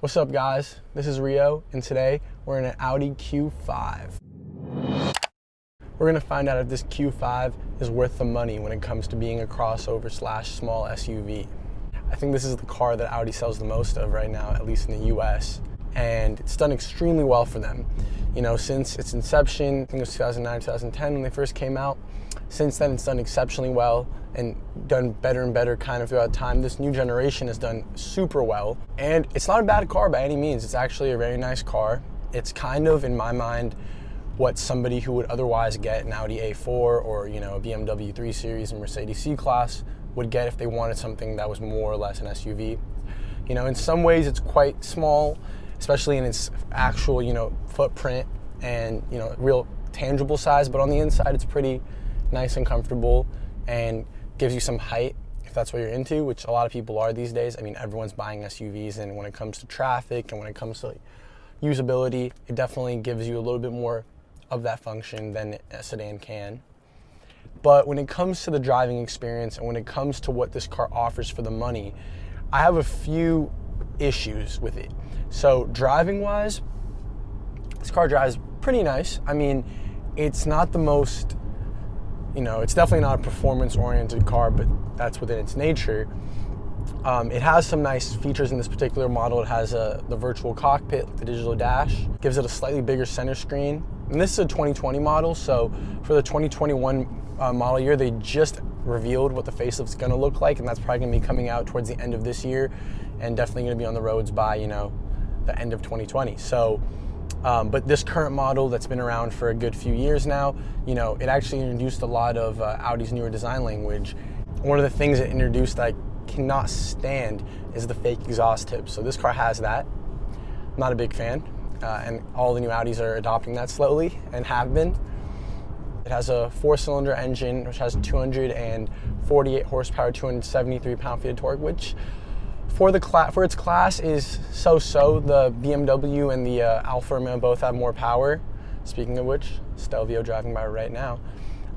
What's up, guys? This is Rio, and today we're in an Audi Q5. We're gonna find out if this Q5 is worth the money when it comes to being a crossover / small SUV. I think this is the car that Audi sells the most of right now, at least in the US, and it's done extremely well for them. You know, since its inception, I think it was 2009, 2010 when they first came out. Since then, it's done exceptionally well and done better and better kind of throughout time. This new generation has done super well, and it's not a bad car by any means. It's actually a very nice car. It's kind of, in my mind, what somebody who would otherwise get an Audi A4 or, you know, a BMW 3 Series and Mercedes C-Class would get if they wanted something that was more or less an SUV. You know, in some ways it's quite small, especially in its actual, you know, footprint and, you know, real tangible size, but on the inside it's pretty nice and comfortable and gives you some height if that's what you're into, which a lot of people are these days. I mean, everyone's buying SUVs, and when it comes to traffic and when it comes to like, usability, it definitely gives you a little bit more of that function than a sedan can. But when it comes to the driving experience and when it comes to what this car offers for the money, I have a few issues with it. So driving wise, this car drives pretty nice. I mean, it's not the most, you know, it's definitely not a performance-oriented car, but that's within its nature. It has some nice features in this particular model. It has the virtual cockpit, the digital dash, gives it a slightly bigger center screen. And this is a 2020 model, so for the 2021 model year, they just revealed what the facelift's gonna look like, and that's probably gonna be coming out towards the end of this year, and definitely gonna be on the roads by, you know, the end of 2020. So, but this current model that's been around for a good few years now, you know, it actually introduced a lot of Audi's newer design language. One of the things it introduced that I cannot stand is the fake exhaust tips. So this car has that. I'm not a big fan, and all the new Audis are adopting that slowly and have been. It has a 4-cylinder engine which has 248 horsepower, 273 pound-feet of torque, which for its class is so-so. The BMW and the Alfa Romeo both have more power. Speaking of which, Stelvio driving by right now.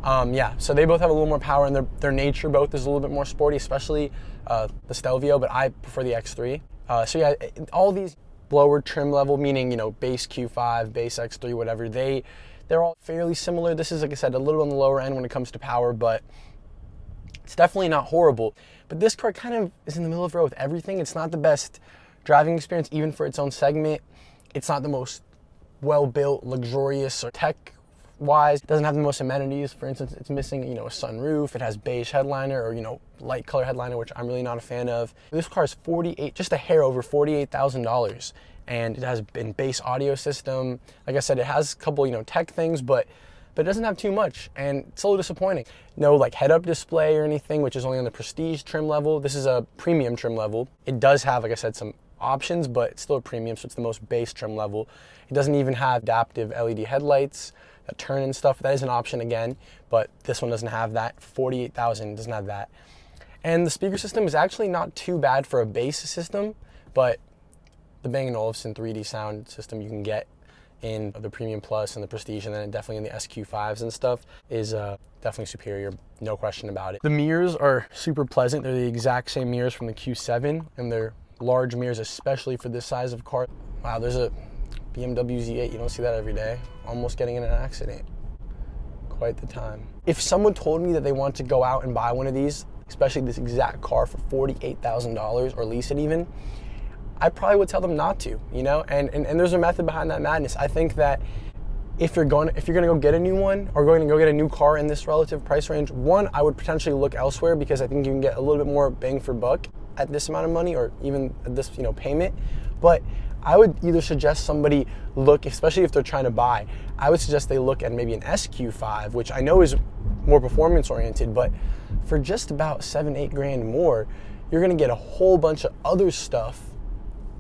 Yeah, so they both have a little more power, and their nature both is a little bit more sporty, especially the Stelvio, but I prefer the X3. So yeah, all these lower trim level, meaning, you know, base Q5, base X3, whatever, they're all fairly similar. This is, like I said, a little on the lower end when it comes to power, but it's definitely not horrible. But this car kind of is in the middle of the road with everything. It's not the best driving experience, even for its own segment. It's not the most well-built, luxurious, or tech-wise. It doesn't have the most amenities. For instance, it's missing, you know, a sunroof. It has beige headliner or, you know, light color headliner, which I'm really not a fan of. This car is just a hair over $48,000. And it has a base audio system. Like I said, it has a couple, you know, tech things, but it doesn't have too much, and it's a little disappointing. No like head-up display or anything, which is only on the prestige trim level. This is a premium trim level. It does have, like I said, some options, but it's still a premium, so it's the most base trim level. It doesn't even have adaptive LED headlights that turn and stuff. That is an option again, but this one doesn't have that. $48,000 doesn't have that. And the speaker system is actually not too bad for a base system, but the Bang & Olufsen 3D sound system you can get in the Premium Plus and the Prestige, and then definitely in the SQ5s and stuff, is definitely superior, no question about it. The mirrors are super pleasant. They're the exact same mirrors from the Q7, and they're large mirrors, especially for this size of car. Wow, there's a BMW Z8, you don't see that every day. Almost getting in an accident. Quite the time. If someone told me that they want to go out and buy one of these, especially this exact car for $48,000 or lease it even, I probably would tell them not to, you know, and there's a method behind that madness. I think that if you're gonna go get a new one or going to go get a new car in this relative price range, one, I would potentially look elsewhere, because I think you can get a little bit more bang for buck at this amount of money, or even at this, you know, payment. But I would either suggest somebody look, especially if they're trying to buy, I would suggest they look at maybe an SQ5, which I know is more performance oriented, but for just about $7-8 grand more, you're gonna get a whole bunch of other stuff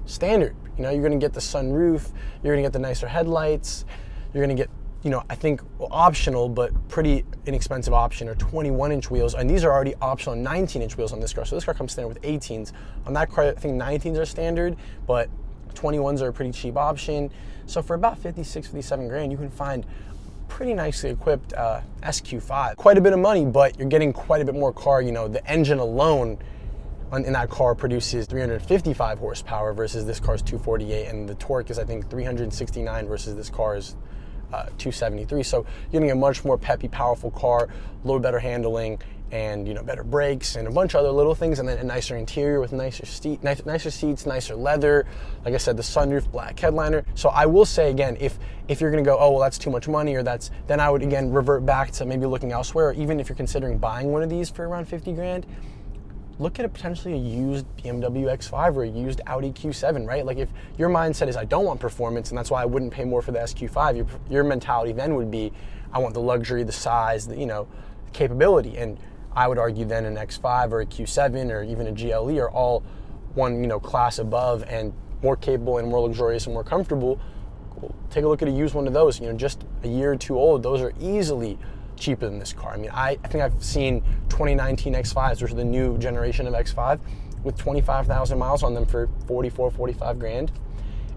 standard. You know, you're gonna get the sunroof, you're gonna get the nicer headlights, you're gonna get, you know, I think optional but pretty inexpensive option or 21-inch wheels, and these are already optional 19-inch wheels on this car. So this car comes standard with 18s. On that car, I think 19s are standard, but 21s are a pretty cheap option. So for about 56, 57 grand, you can find pretty nicely equipped SQ5. Quite a bit of money, but you're getting quite a bit more car. You know, the engine alone in that car produces 355 horsepower versus this car's 248, and the torque is, I think, 369 versus this car's 273. So you're getting a much more peppy, powerful car, a little better handling, and better brakes and a bunch of other little things, and then a nicer interior with nicer seats, nicer leather. Like I said, the sunroof, black headliner. So I will say again, if you're gonna go, oh well, that's too much money, or then I would again revert back to maybe looking elsewhere. Or even if you're considering buying one of these for around 50 grand, look at potentially a used BMW X5 or a used Audi Q7, right? Like if your mindset is I don't want performance and that's why I wouldn't pay more for the SQ5, your mentality then would be I want the luxury, the size, the capability. And I would argue then an X5 or a Q7 or even a GLE are all one class above and more capable and more luxurious and more comfortable. Well, take a look at a used one of those, just a year or two old. Those are easily cheaper than this car. I mean, I think I've seen 2019 X5s, which are the new generation of X5, with 25,000 miles on them for 44, 45 grand.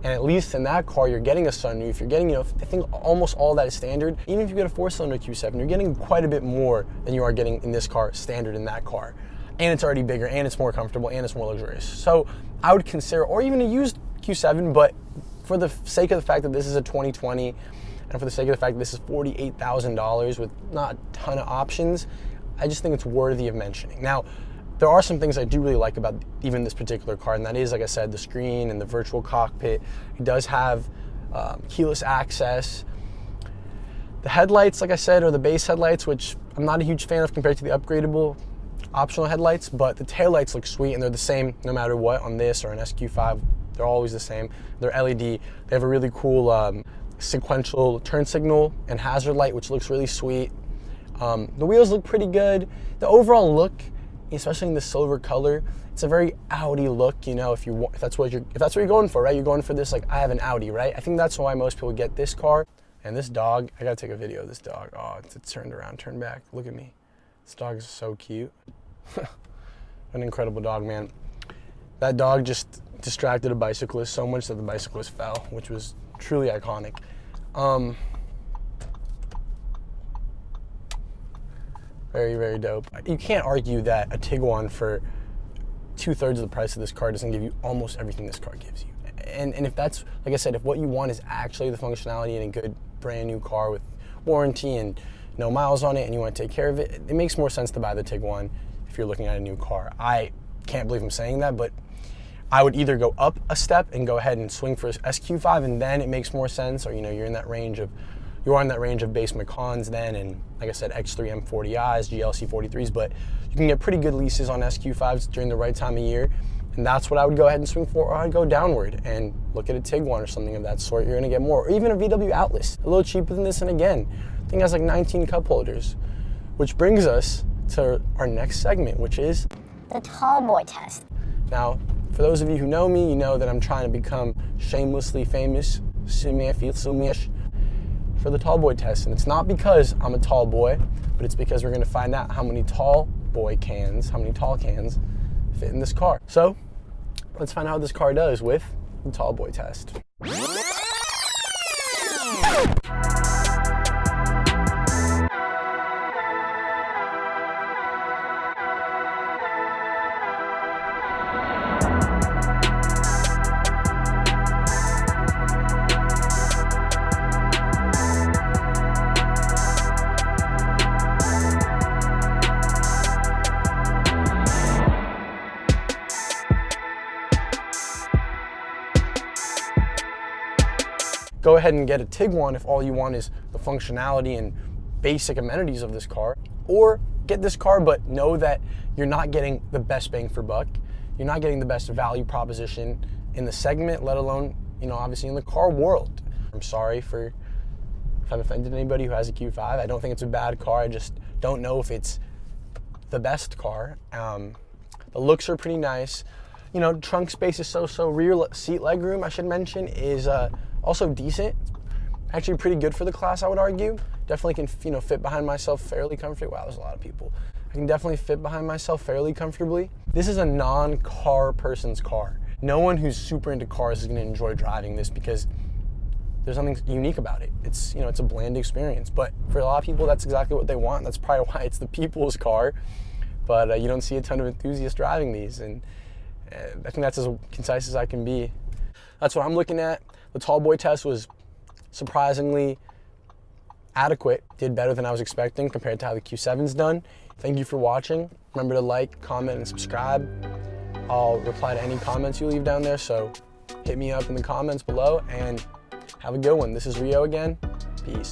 And at least in that car, you're getting a sunroof, you're getting, I think almost all that is standard. Even if you get a 4-cylinder Q7, you're getting quite a bit more than you are getting in this car, standard in that car. And it's already bigger, and it's more comfortable, and it's more luxurious. So I would consider, or even a used Q7, but for the sake of the fact that this is a 2020, and for the sake of the fact that this is $48,000 with not a ton of options, I just think it's worthy of mentioning. Now, there are some things I do really like about even this particular car, and that is, like I said, the screen and the virtual cockpit. It does have keyless access. The headlights, like I said, are the base headlights, which I'm not a huge fan of compared to the upgradable optional headlights, but the taillights look sweet, and they're the same no matter what on this or an SQ5. They're always the same. They're LED. They have a really cool sequential turn signal and hazard light, which looks really sweet. The wheels look pretty good. The overall look, especially in the silver color, it's a very Audi look. If that's what you're going for, right? You're going for this, like, I have an Audi, right? I think that's why most people get this car. And this dog, I gotta take a video of this dog. Oh, it's turned around, turned back. Look at me. This dog is so cute. An incredible dog, man. That dog just distracted a bicyclist so much that the bicyclist fell, which was truly iconic. Very, very dope. You can't argue that a Tiguan for 2/3 of the price of this car doesn't give you almost everything this car gives you. And if that's, like I said, if what you want is actually the functionality in a good brand new car with warranty and no miles on it, and you want to take care of it, it makes more sense to buy the Tiguan if you're looking at a new car. I can't believe I'm saying that, but I would either go up a step and go ahead and swing for SQ5, and then it makes more sense, or you're in that range of, you are in that range of base Macans then, and like I said, X3 M40Is, GLC 43s, but you can get pretty good leases on SQ5s during the right time of year, and that's what I would go ahead and swing for, or I'd go downward and look at a Tiguan or something of that sort. You're gonna get more, or even a VW Atlas, a little cheaper than this, and again, I think it has like 19 cup holders, which brings us to our next segment, which is the tall boy test. Now, for those of you who know me, you know that I'm trying to become shamelessly famous, for the tall boy test. And it's not because I'm a tall boy, but it's because we're gonna find out how many tall cans fit in this car. So let's find out how this car does with the tall boy test. Go ahead and get a Tiguan if all you want is the functionality and basic amenities of this car, or get this car but know that you're not getting the best bang for buck. You're not getting the best value proposition in the segment, let alone, obviously in the car world. I'm sorry if I've offended anybody who has a Q5. I don't think it's a bad car. I just don't know if it's the best car. The looks are pretty nice. Trunk space is so. Rear seat legroom, I should mention, is also decent. Actually pretty good for the class, I would argue. Definitely can, fit behind myself fairly comfortably. Wow, there's a lot of people. I can definitely fit behind myself fairly comfortably. This is a non-car person's car. No one who's super into cars is gonna enjoy driving this because there's something unique about it. It's, it's a bland experience. But for a lot of people, that's exactly what they want. That's probably why it's the people's car. but you don't see a ton of enthusiasts driving these, and I think that's as concise as I can be. That's what I'm looking at. The tall boy test was surprisingly adequate, did better than I was expecting compared to how the Q7's done. Thank you for watching. Remember to like, comment, and subscribe. I'll reply to any comments you leave down there, so hit me up in the comments below, and have a good one. This is Rio again. Peace.